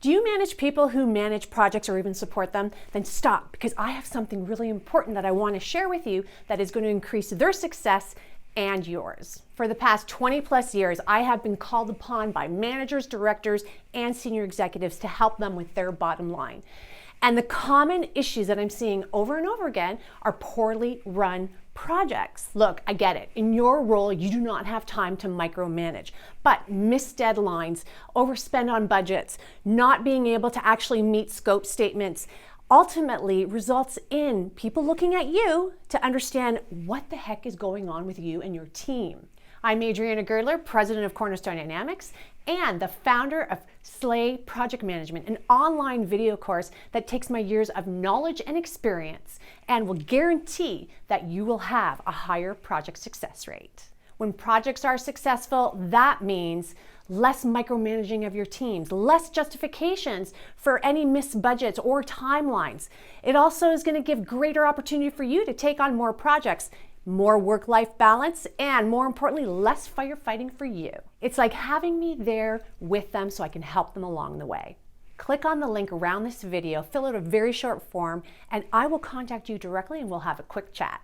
Do you manage people who manage projects or even support them? Then stop, because I have something really important that I want to share with you that is going to increase their success and yours. For the past 20 plus years, I have been called upon by managers, directors, and senior executives to help them with their bottom line. And the common issues that I'm seeing over and over again are poorly run projects. Look, I get it. In your role, you do not have time to micromanage, but missed deadlines, overspend on budgets, not being able to actually meet scope statements, ultimately results in people looking at you to understand what the heck is going on with you and your team. I'm Adriana Girdler, president of Cornerstone Dynamics and the founder of Slay Project Management, an online video course that takes my years of knowledge and experience and will guarantee that you will have a higher project success rate. When projects are successful, that means less micromanaging of your teams, less justifications for any missed budgets or timelines. It also is going to give greater opportunity for you to take on more projects, more work-life balance, and more importantly, less firefighting for you. It's like having me there with them so I can help them along the way. Click on the link around this video, fill out a very short form, and I will contact you directly and we'll have a quick chat.